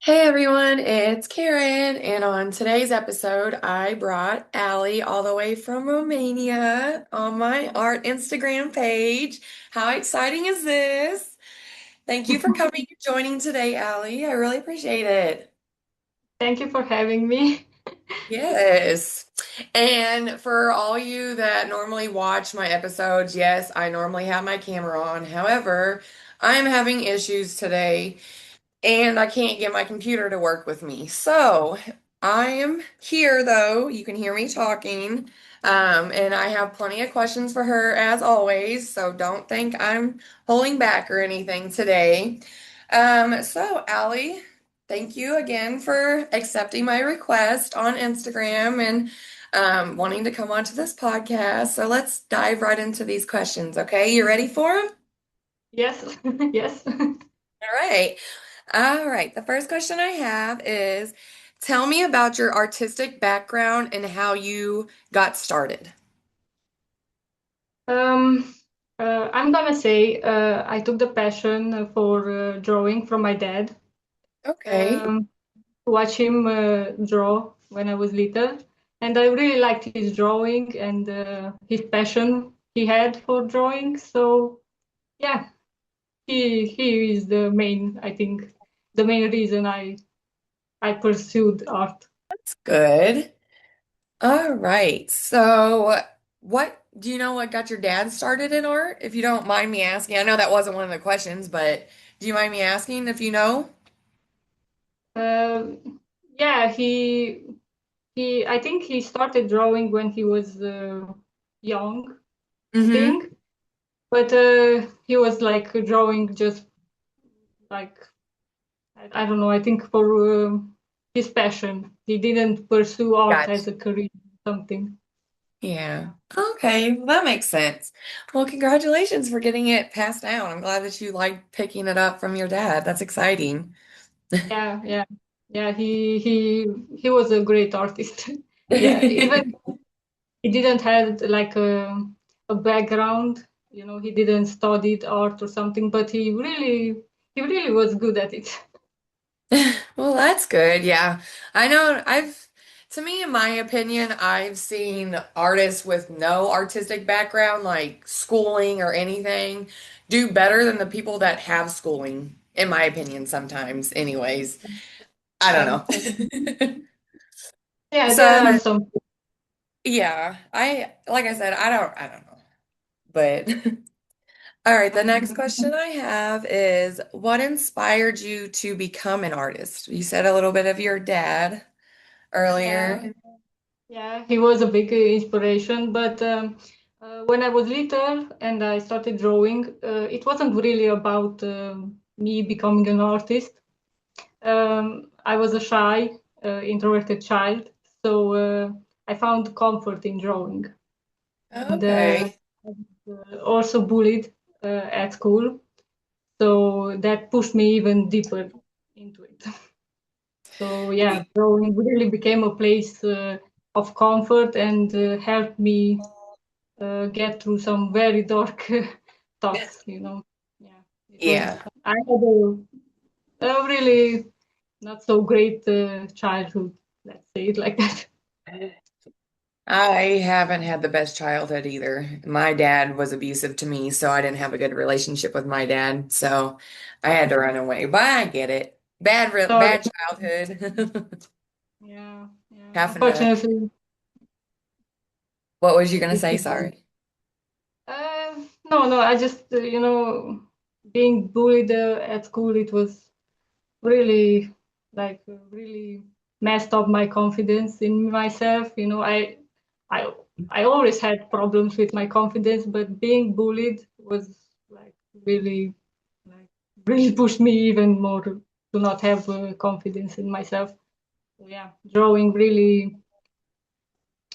Hey everyone, it's Karen, and on today's episode, I brought Allie all the way from Romania on my art Instagram page. How exciting is this? Thank you for coming and joining today, Allie. I really appreciate it. Thank you for having me. Yes. And for all you that normally watch my episodes, yes, I normally have my camera on. However, I'm having issues today. And I can't get my computer to work with me. So I am here, though. You can hear me talking. And I have plenty of questions for her as always. So don't think I'm holding back or anything today. So, Allie, thank you again for accepting my request on Instagram and wanting to come onto this podcast. So let's dive right into these questions, okay? You ready for them? Yes, yes. All right. All right. The first question I have is tell me about your artistic background and how you got started. Um, I'm gonna say I took the passion for drawing from my dad. Okay. Um, to watch him draw when I was little, and I really liked his drawing and his passion he had for drawing. So yeah, he is the main, I think, the main reason I pursued art. That's good. All right. So, what do you know what got your dad started in art? If you don't mind me asking. I know that wasn't one of the questions, but do you mind me asking if you know? Yeah, I think he started drawing when he was young, I Mm-hmm. think, but he was like drawing just like I don't know. I think for his passion, he didn't pursue art Gotcha. as a career or something. Yeah. Okay. Well, that makes sense. Well, congratulations for getting it passed down. I'm glad that you like picking it up from your dad. That's exciting. Yeah, yeah, yeah. He was a great artist. Yeah, even he didn't have like a background. He didn't studied art or something, but he really was good at it. Well, that's good. Yeah. I know to me, in my opinion, I've seen artists with no artistic background, like schooling or anything, do better than the people that have schooling, in my opinion, sometimes, anyways. I don't Yeah, know. yeah. There are So, some. yeah, like I said, I don't know. But all right, the next question I have is what inspired you to become an artist? You said a little bit of your dad Yeah, earlier. yeah. He was a big inspiration, but when I was little and I started drawing, it wasn't really about me becoming an artist. I was a shy, introverted child, so I found comfort in drawing, and Okay. I was also bullied at school, so that pushed me even deeper into it. So yeah, drawing really became a place of comfort and helped me get through some very dark thoughts. Yeah, it was. Yeah. I had a really not so great childhood. Let's say it like that. I haven't had the best childhood either. My dad was abusive to me, so I didn't have a good relationship with my dad. So I had to run away. But I get it. Sorry. Bad childhood. Yeah, yeah. Having to, Unfortunately, what was you gonna it, say? Sorry. no, no. I just being bullied at school. It was really like really messed up my confidence in myself. I I always had problems with my confidence, but being bullied was like really like really pushed me even more to not have confidence in myself. So yeah, drawing really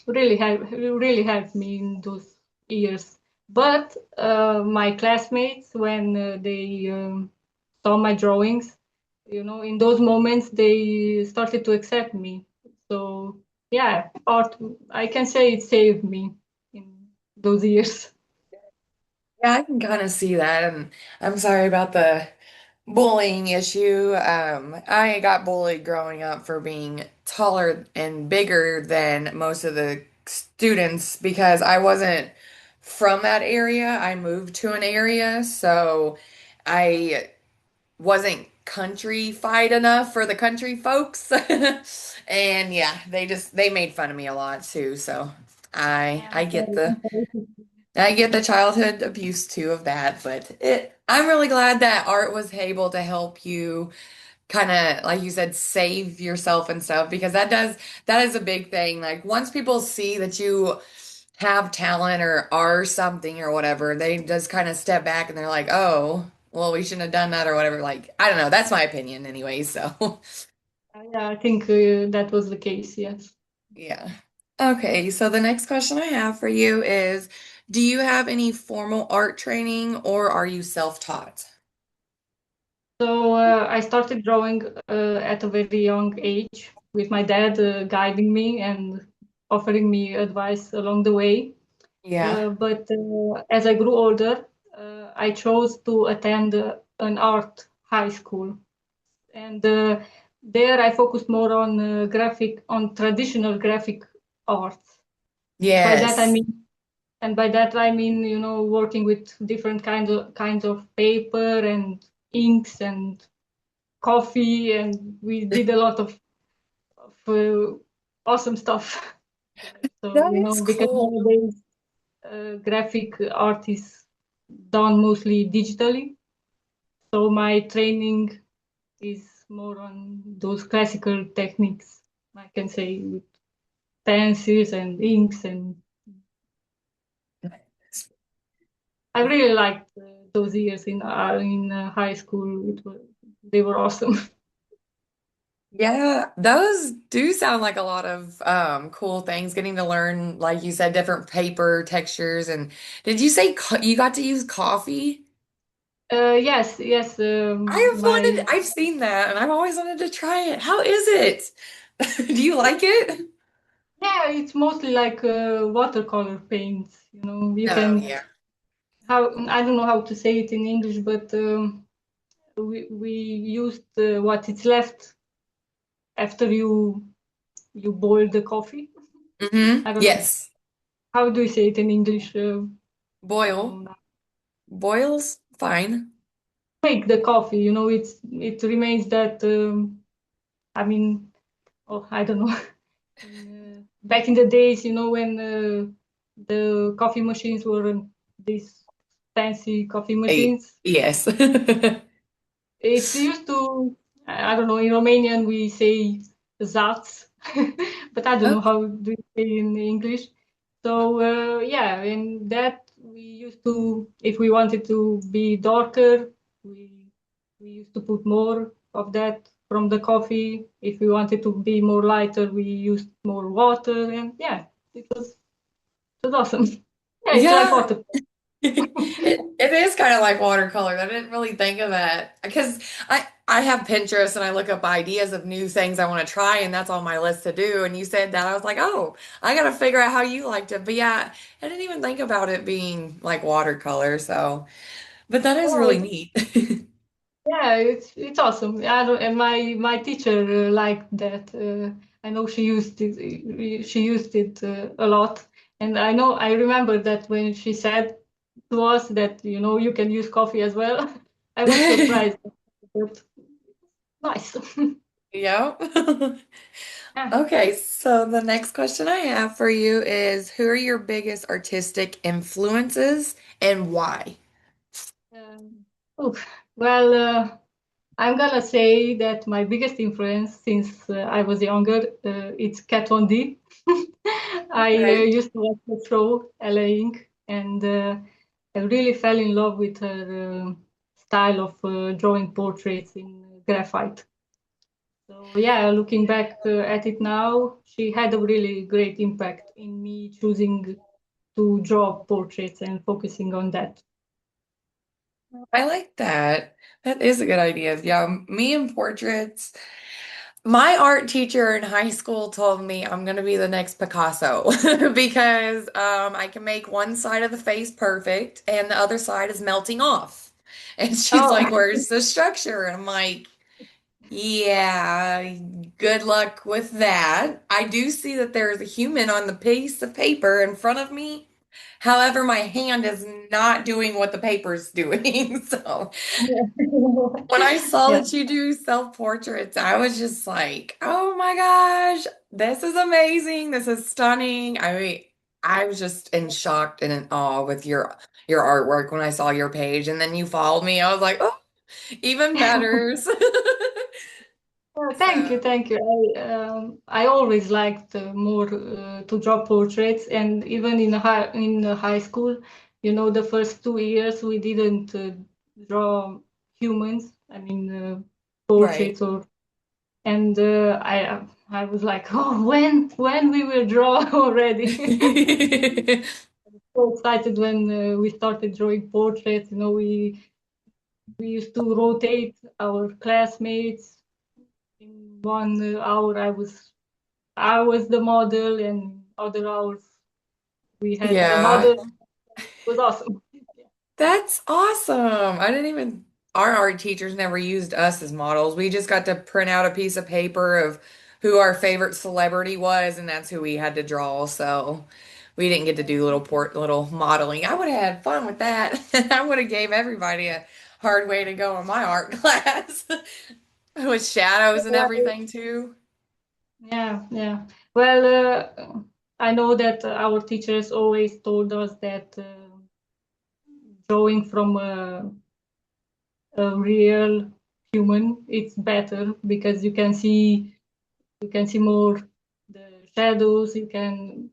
helped me in those years. But my classmates, when they saw my drawings, in those moments they started to accept me. So yeah, art, I can say it saved me in those years. Yeah, I can kind of see that. And I'm sorry about the bullying issue. I got bullied growing up for being taller and bigger than most of the students because I wasn't from that area. I moved to an area, so I wasn't countrified enough for the country folks. And yeah, they made fun of me a lot too, so I get Sorry. I get the childhood abuse too of that, but I'm really glad that art was able to help you kind of, like you said, save yourself and stuff because that is a big thing. Like once people see that you have talent or are something or whatever, they just kind of step back and they're like, "Oh, well, we shouldn't have done that or whatever." Like, I don't know. That's my opinion anyway, so Yeah, I think that was the case, yes. yeah. Okay, so the next question I have for you is, do you have any formal art training or are you self-taught? So I started drawing at a very young age with my dad guiding me and offering me advice along the way. Yeah. But as I grew older, I chose to attend an art high school. And there I focused more on on traditional graphic arts. And by that I Yes. mean working with different kinds of paper and inks and coffee, and we did a lot of awesome stuff there. So, That is because cool. nowadays graphic art is done mostly digitally. So my training is more on those classical techniques, I can say, with pencils and inks. And I really liked those years in high school. They were awesome. Yeah, those do sound like a lot of cool things, getting to learn, like you said, different paper textures. And did you say you got to use coffee? Yes, yes. I've seen that and I've always wanted to try it. How is it? Do you like it? Yeah, it's mostly like watercolor paints. You Oh, can yeah. how I don't know how to say it in English, but we used what is left after you boil the coffee. I don't know Yes. how do you say it in English. I don't know Boil. now. Boils? Fine. Make the coffee. It remains that. I mean, oh, I don't know. Back in the days, when the coffee machines were these fancy coffee machines. Yes. It's used to, I don't know, in Romanian we say zats, but I don't know how do you say in English. So yeah, in that we used to, if we wanted to be darker, we used to put more of that from the coffee. If we wanted to be more lighter, we used more water, and yeah, it was awesome. Yeah, it's like Yeah. water. It is kind of like watercolor. I didn't really think of that because I have Pinterest and I look up ideas of new things I want to try and that's on my list to do. And you said that I was like, oh, I got to figure out how you liked it. But yeah, I didn't even think about it being like watercolor. So, but that is really Yeah, neat. yeah, it's awesome. I don't, and my teacher liked that. I know she used it. She used it a lot, and I remember that when she said to us that you can use coffee as well. I was surprised, but nice. Yeah. Yeah. Okay, so the next question I have for you is who are your biggest artistic influences and why? Oof. Well, I'm gonna say that my biggest influence since I was younger, it's Kat Von D. I Okay. used to watch the show LA Inc. and I really fell in love with her style of drawing portraits in graphite. So yeah, looking back at it now, she had a really great impact in me choosing to draw portraits and focusing on that. I like that. That is a good idea. Yeah, me and portraits. My art teacher in high school told me I'm gonna be the next Picasso because I can make one side of the face perfect and the other side is melting off. And she's like, Oh, where's the structure? And I'm like, yeah, good luck with that. I do see that there's a human on the piece of paper in front of me. However, my hand is not doing what the paper's doing. So when I saw yeah. that you do self-portraits, I was just like, oh my gosh, this is amazing. This is stunning. I mean, I was just in shock and in awe with your artwork when I saw your page. And then you followed me. I was like, oh, even better. Thank you, So, thank you. I always liked more to draw portraits, and even in high school, the first 2 years we didn't draw humans. I mean, right. portraits or and I was like, oh, when we will draw already. So excited when we started drawing portraits. We used to rotate our classmates. In 1 hour, I was the model, and other hours we had Yeah. another. It was awesome. That's awesome. Our art teachers never used us as models. We just got to print out a piece of paper of who our favorite celebrity was, and that's who we had to draw. So we didn't get to do little modeling. I would have had fun with that. I would have gave everybody a hard way to go in my art class with shadows and Yeah, everything too. yeah, yeah. Well, I know that our teachers always told us that drawing from a real human, it's better because you can see more the shadows, you can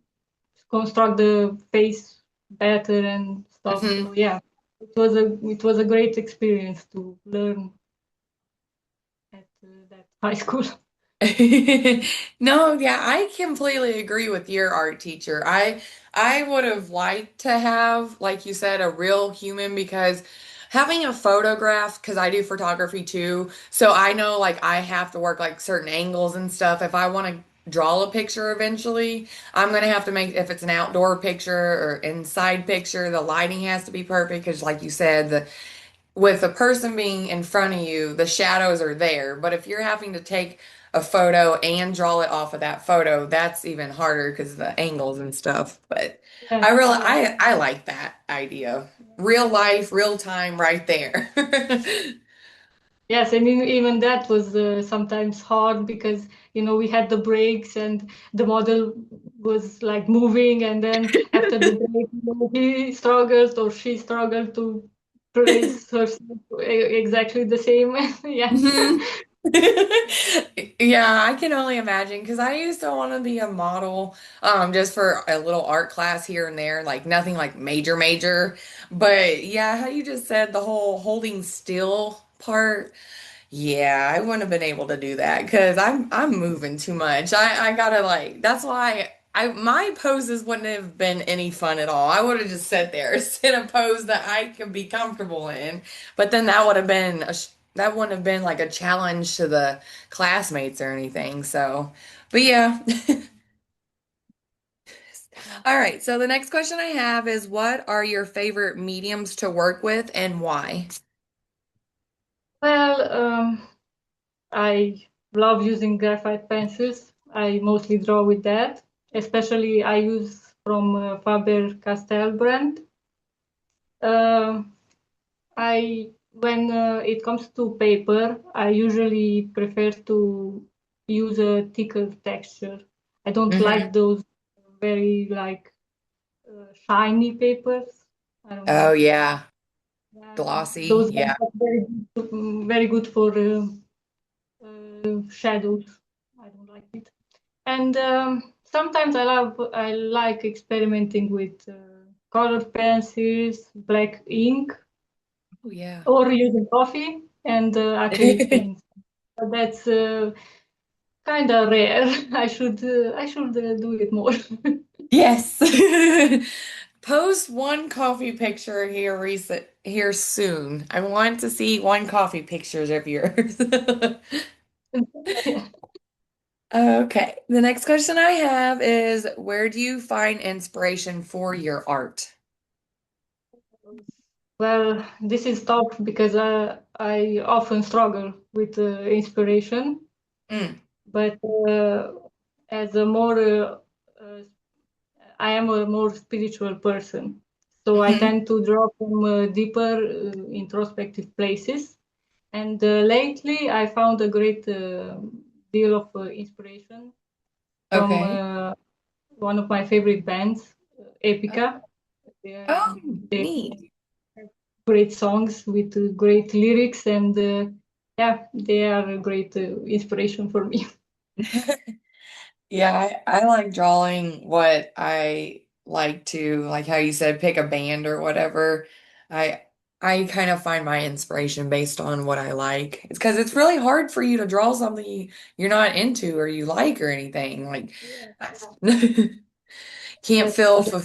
construct the face better and stuff. Mhm. So yeah, it was a great experience to learn at that high school. No, yeah, I completely agree with your art teacher. I would have liked to have, like you said, a real human because having a photograph, because I do photography too, so I know like I have to work like certain angles and stuff. If I want to draw a picture eventually, I'm gonna have to make if it's an outdoor picture or inside picture, the lighting has to be perfect because like you said, the with a person being in front of you, the shadows are there. But if you're having to take a photo and draw it off of that photo, that's even harder because of the angles and stuff. But Yeah, yeah. I like that idea. Real life, real time, right there. Yes, and even that was sometimes hard because we had the breaks and the model was like moving, and then after the break, he struggled or she struggled to place herself exactly the same. Yeah. Mhm. Yeah, I can only imagine because I used to want to be a model, just for a little art class here and there, like nothing like major. But yeah, how you just said the whole holding still part. Yeah, I wouldn't have been able to do that because I'm moving too much. I gotta like that's why I my poses wouldn't have been any fun at all. I would have just sat there, sit a pose that I could be comfortable in. But then that would have been that wouldn't have been like a challenge to the classmates or anything. So, but yeah. All right. So the next question I have is what are your favorite mediums to work with and why? Well, I love using graphite pencils. I mostly draw with that. Especially I use from Faber-Castell brand. Um I when it comes to paper, I usually prefer to use a thicker texture. I don't like Hmm. those very like shiny papers. I don't Oh know. yeah. Glossy. Those are Yeah. not very good for shadows. I don't like it. And sometimes I like experimenting with colored pencils, black ink, Oh yeah. or using coffee and acrylic paints. But that's kind of rare. I should do it more. Yes. Post one coffee picture here soon. I want to see one coffee pictures of yours. Okay. The next question I have is where do you find inspiration for your art? Well, this is tough because I often struggle with inspiration, Mm, but as a more uh, I am a more spiritual person, so I hmm. tend to draw from deeper introspective places. And lately, I found a great deal of inspiration from Okay. one of my favorite bands, Epica. Oh, They neat. great songs with great lyrics, and yeah, they are a great inspiration for me. Yeah, I like drawing what I like to, like how you said, pick a band or whatever. I I kind of find my inspiration based on what I like. It's because it's really hard for you to draw something you're not into or you like or anything. Like Yeah, can't that's feel true.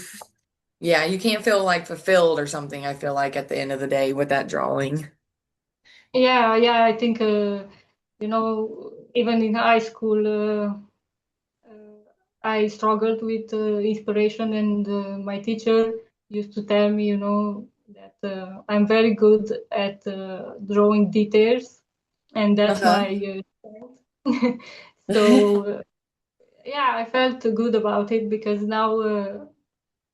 yeah, you can't feel like fulfilled or something, I feel like at the end of the day with that drawing. Yeah, yeah, I think even in high school, I struggled with inspiration, and my teacher used to tell me, that I'm very good at drawing details, and that's Uh-huh. my strength. So yeah, I felt good about it because now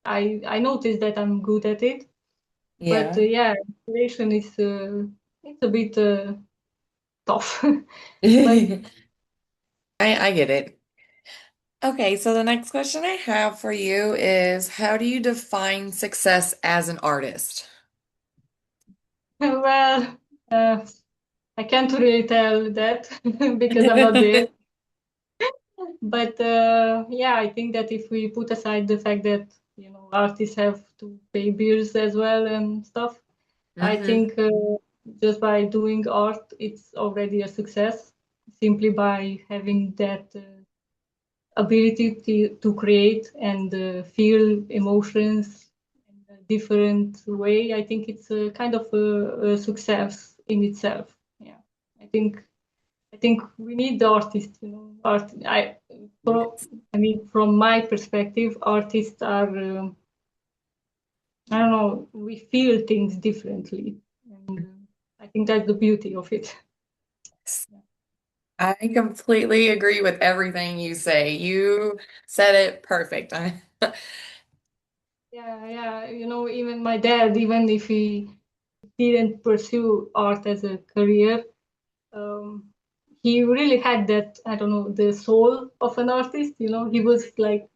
I noticed that I'm good at it. But Yeah. yeah, inspiration is it's a bit tough. But I get it. Okay, so the next question I have for you is how do you define success as an artist? well, I can't really tell that because I'm not there. But yeah, I think that if we put aside the fact that artists have to pay bills as well and stuff, I Hmm. think just by doing art, it's already a success. Simply by having that ability to create and feel emotions in a different way, I think it's a kind of a success in itself. Yeah, I think I think we need the artists. Art. Pro, I mean, from my perspective, artists are. I don't know. We feel things differently, and I think that's the beauty of it. I completely agree with everything you say. You said it perfect. Yeah, yeah. Even my dad, even if he didn't pursue art as a career, um, he really had that, I don't know, the soul of an artist. He was like,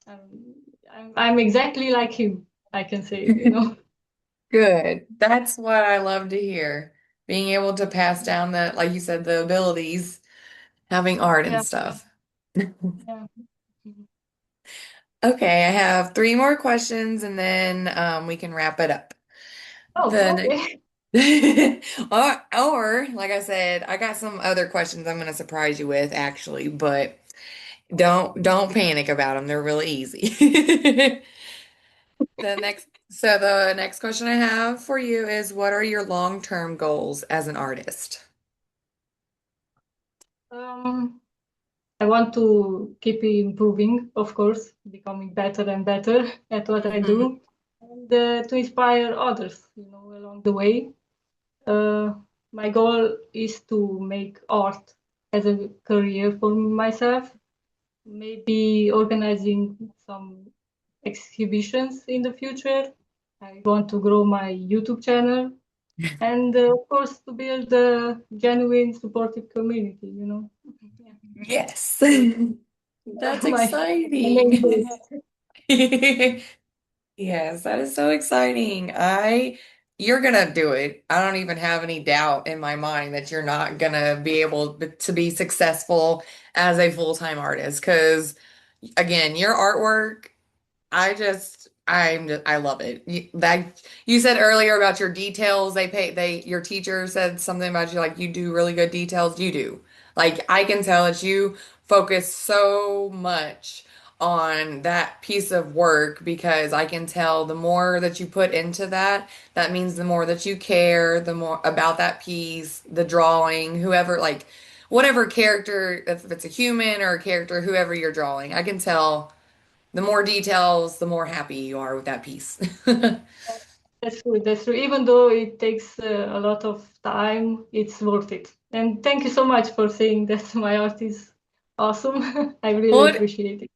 um, I'm exactly like him, I can say. Good. That's what I love to hear. Being able to pass down the, like you said, the abilities, having art and Yeah, stuff. yeah. Okay, I have three more questions and then we can wrap it up. Oh, The okay. or like I said, I got some other questions I'm going to surprise you with actually, but don't panic about them. They're really easy. The next question I have for you is what are your long-term goals as an artist? Um, I want to keep improving, of course, becoming better and better at what I Mhm. do, and to inspire others, along the way. Uh, my goal is to make art as a career for myself, maybe organizing some exhibitions in the future. I want to grow my YouTube channel and, of course, to build a genuine supportive community. Yeah, Yes. those That's are my main exciting. goals. Yes, that is so exciting. You're gonna do it. I don't even have any doubt in my mind that you're not gonna be able to be successful as a full-time artist. Because again, your artwork I love it. You said earlier about your details. Your teacher said something about you like you do really good details. You do. Like I can tell that you focus so much on that piece of work because I can tell the more that you put into that, that means the more that you care, the more about that piece, the drawing, whoever like whatever character, if it's a human or a character, whoever you're drawing, I can tell the more details, the more happy you are with that piece. That's true. That's true. Even though it takes a lot of time, it's worth it. And thank you so much for saying that my art is awesome. I really Well, appreciate it.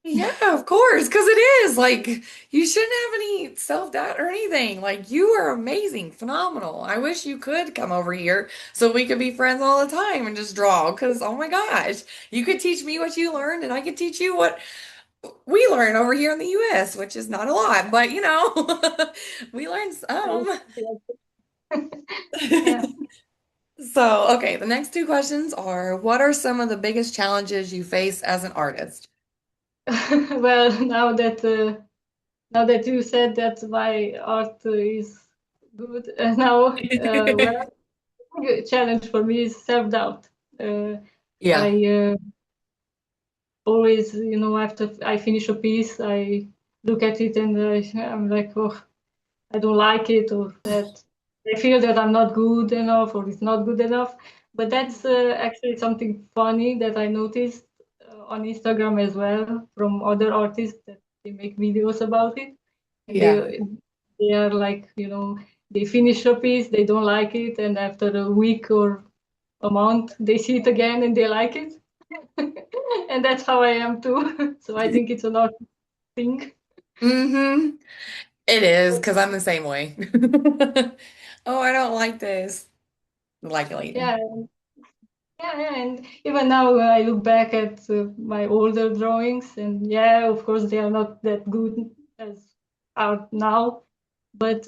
yeah, of course, because it is. Like, you shouldn't have any self-doubt or anything. Like, you are amazing, phenomenal. I wish you could come over here so we could be friends all the time and just draw. Because, oh my gosh, you could teach me what you learned, and I could teach you what we learn over here in the US, which is not a lot, but we learn some. Yeah. So, okay, the next two questions are, what are some of the biggest challenges you face as an artist? Well, now that you said that my art is good, well, a challenge for me is self-doubt. Uh, Yeah. I always, after I finish a piece, I look at it and I'm like, oh, I don't like it, or that I feel that I'm not good enough, or it's not good enough. But that's actually something funny that I noticed on Instagram as well from other artists that they make videos about it, and Yeah. they are like, they finish a piece, they don't like it, and after a week or a month, they see it again and they like it. And that's how I am too. So I think it's an art thing. Mm-hmm. It is, because I'm the same way. Oh, I don't like this. Like it later. Yeah, yeah, and even now I look back at my older drawings, and yeah, of course they are not that good as are now, but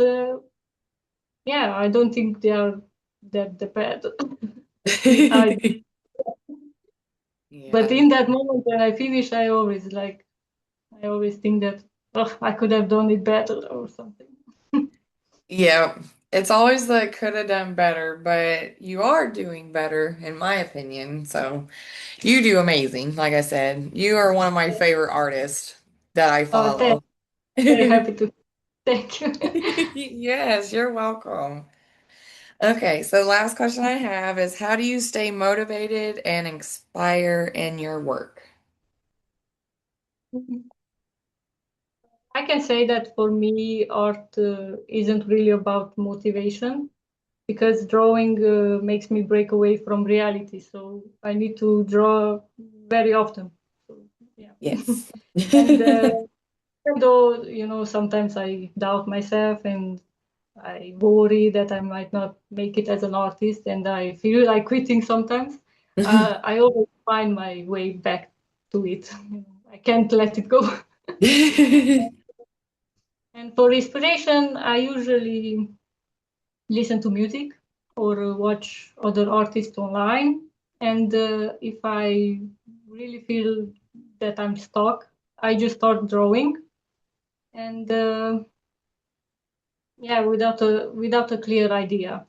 yeah, I don't think they are that bad. I, but Yeah. in that moment when I finish, I always think that, oh, I could have done it better or something. Yeah. It's always the could have done better, but you are doing better, in my opinion. So you do amazing. Like I said, you are one of my favorite artists that I Thanks, follow. very happy to. Thank you. Yes, you're welcome. Okay, so last question I have is how do you stay motivated and inspire in your work? I can say that for me, art isn't really about motivation because drawing makes me break away from reality. So I need to draw very often. So, yeah. Yes. And even though, sometimes I doubt myself and I worry that I might not make it as an artist and I feel like quitting sometimes, I always find my way back to it. I can't let it go. And for inspiration, I usually listen to music or watch other artists online. And if I really feel that I'm stuck, I just start drawing. And yeah, without a clear idea.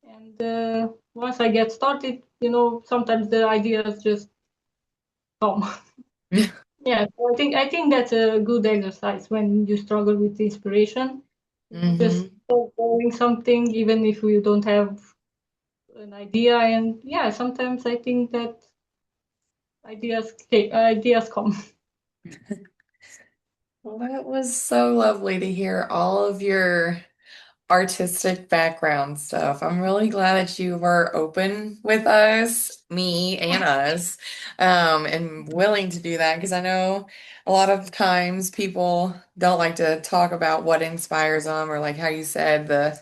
And once I get started, sometimes the ideas just come. Yeah, so I think that's a good exercise when you struggle with inspiration. Just Hmm. start drawing something, even if you don't have an idea. And yeah, sometimes I think that ideas come. Well, that was so lovely to hear all of your artistic background stuff. I'm really glad that you were open with us, me and us, and willing to do that because I know a lot of times people don't like to talk about what inspires them or like how you said the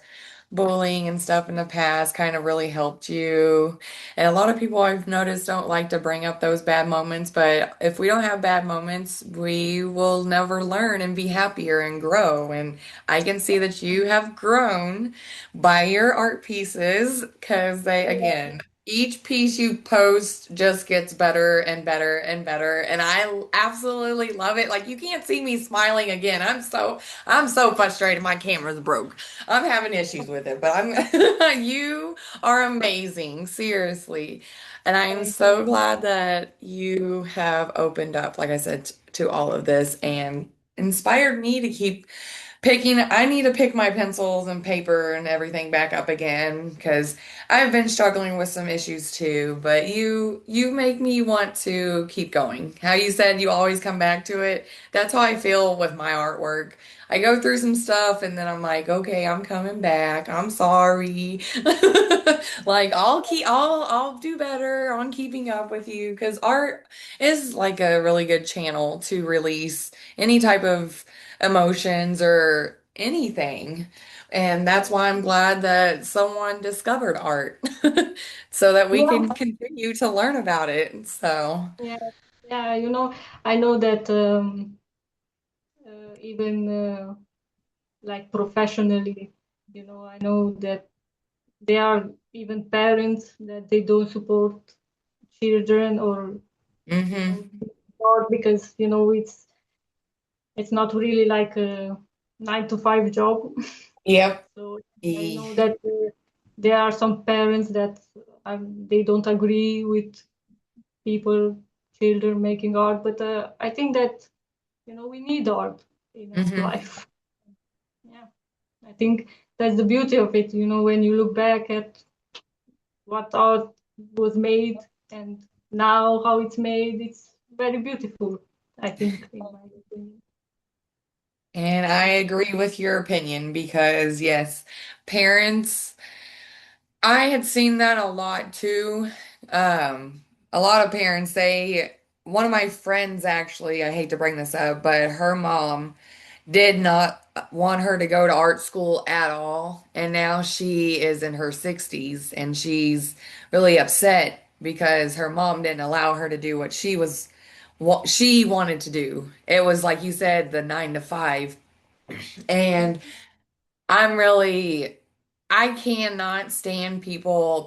bullying and stuff in the past kind of really helped you. And a lot of people I've noticed don't like to bring up those bad moments, but if we don't have bad moments, we will never learn and be happier and grow. And I can see that you have grown by your art pieces because they, Yeah, again, each piece you post just gets better and better and better. And I absolutely love it. Like you can't see me smiling again. I'm so frustrated. My camera's broke. I'm having issues with it, but I'm you are amazing, seriously. And I am thank you. so glad that you have opened up, like I said, to all of this and inspired me to keep I need to pick my pencils and paper and everything back up again because I've been struggling with some issues too, but you make me want to keep going. How you said you always come back to it. That's how I feel with my artwork. I go through some stuff and then I'm like, okay, I'm coming back. I'm sorry. Like I'll do better on keeping up with you because art is like a really good channel to release any type of emotions or anything. And that's why I'm glad that someone discovered art so that we Yeah, can continue to learn about it. So, yeah, yeah. I know that even like professionally, I know that there are even parents that they don't support children or hmm. or because it's not really like a 9 to 5 job. Yep. So I E- know that there are some parents that they don't agree with people, children making art, but I think that we need art in our hmm. life. Yeah, I think that's the beauty of it. When you look back at what art was made and now how it's made, it's very beautiful. I think, in my opinion. And I agree with your opinion because, yes, parents. I had seen that a lot too. A lot of parents, one of my friends actually, I hate to bring this up, but her mom did not want her to go to art school at all. And now she is in her 60s and she's really upset because her mom didn't allow her to do what she wanted to do. It was like you said, the 9 to 5. And I'm really, I cannot stand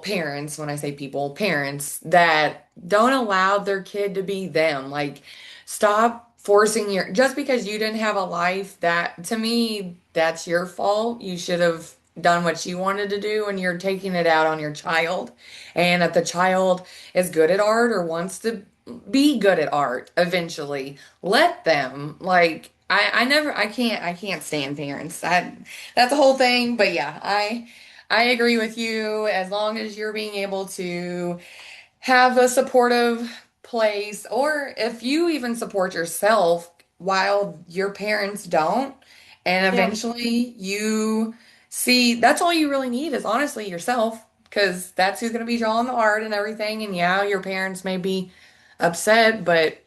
parents, when I say people, parents that don't allow their kid to be them. Like, stop forcing just because you didn't have a life, that, to me, that's your fault. You should have done what you wanted to do and you're taking it out on your child. And if the child is good at art or wants to be good at art eventually, let them. Like, I can't stand parents. That's a whole thing, but yeah, I agree with you. As long as you're being able to have a supportive place, or if you even support yourself while your parents don't, and Yeah, eventually you see, that's all you really need is honestly yourself, because that's who's going to be drawing the art and everything. And yeah, your parents may be upset, but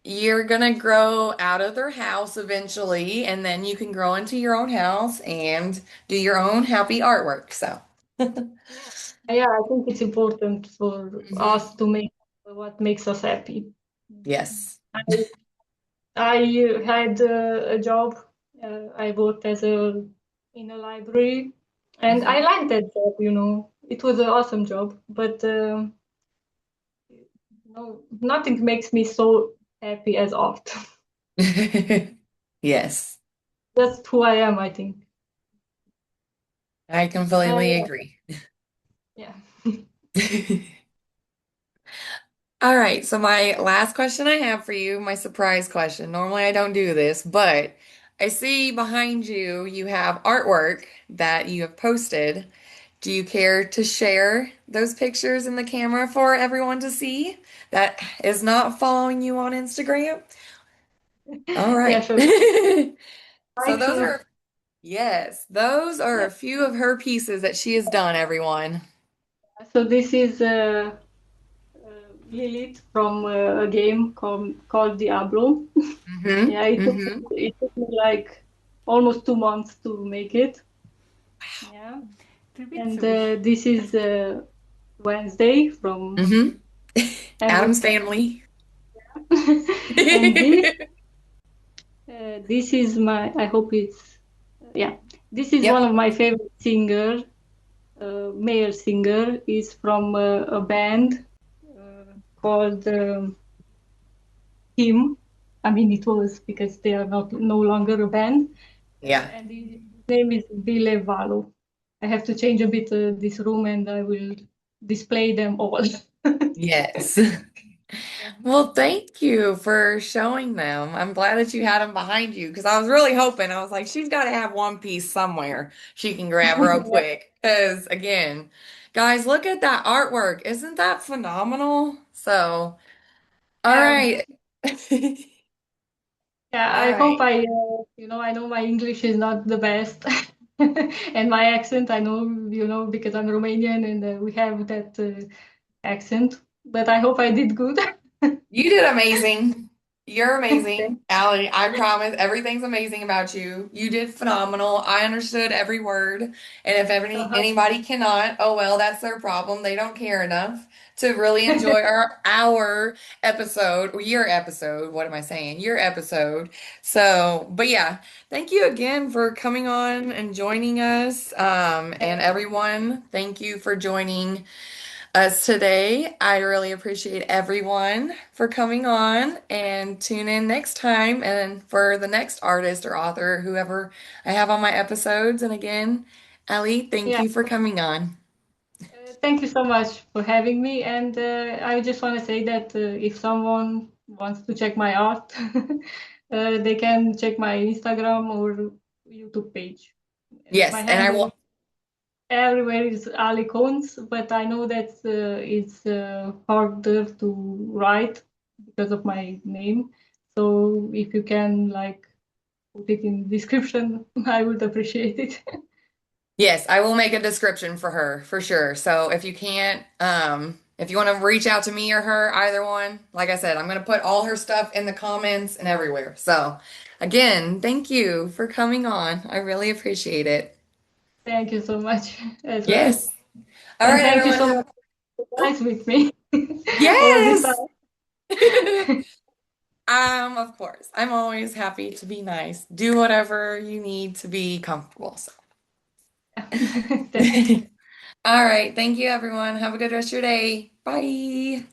you're gonna grow out of their house eventually, and then you can grow into your own house and do your own happy artwork. So, yeah, yeah. I think it's important for mhm. us to make what makes us happy. Yes. I I had a job. I worked as a in a library, and I Mhm. liked that job. It was an awesome job. But nothing makes me so happy as art. Yes, That's who I am, I think. I completely agree. Yeah. All right, so my last question I have for you, my surprise question. Normally I don't do this, but I see behind you you have artwork that you have posted. Do you care to share those pictures in the camera for everyone to see that is not following you on Instagram? All Yeah, right. sure. So Try to. yes, those are Yeah. a few of her pieces that she has done, everyone. So this is Lilith from a game called Diablo. Mm-hmm. Yeah, Mm-hmm. it took me like almost 2 months to make it. Yeah, and this is Wednesday from Mm-hmm. Adam's Adam's family. and this is my. I hope it's yeah. This is one Yep. of my favorite singer, male singer. Is from a band called Him. I mean, it was because they are not no longer a band, Yeah. and his name is Bile Valo. I have to change a bit this room, and I will display them all. Yes. Well, thank you for showing them. I'm glad that you had them behind you because I was really hoping, I was like, she's got to have one piece somewhere she can grab real Yeah. quick. Because again, guys, look at that artwork. Isn't that phenomenal? So, all Yeah, right. yeah, All I hope right. I know my English is not the best. And my accent, I know, because I'm Romanian and we have that accent, but I hope I did good. You did amazing. You're Thank- amazing, Allie. I promise everything's amazing about you. You did phenomenal. I understood every word. And if anybody cannot, oh well, that's their problem. They don't care enough to really enjoy our episode, or your episode. What am I saying? Your episode. So, but yeah, thank you again for coming on and joining us. And everyone, thank you for joining us today. I really appreciate everyone for coming on and tune in next time and for the next artist or author, whoever I have on my episodes. And again, Ali, thank Yeah, you for coming on. thank you so much for having me. And I just want to say that if someone wants to check my art, they can check my Instagram or YouTube page. My Yes, and I handle will. everywhere is Ali Cones, but I know that it's harder to write because of my name. So if you can like put it in description, I would appreciate it. Yes, I will make a description for her for sure. So if you can't, if you want to reach out to me or her, either one, like I said, I'm going to put all her stuff in the comments and everywhere. So again, thank you for coming on. I really appreciate it. Thank you so much as well. Yes. All And right, thank you everyone. so much for being Oh, nice with me all this yes. time. Of course. I'm always happy to be nice. Do whatever you need to be comfortable. So. Thank you. All right. Thank you, everyone. Have a good rest of your day. Bye.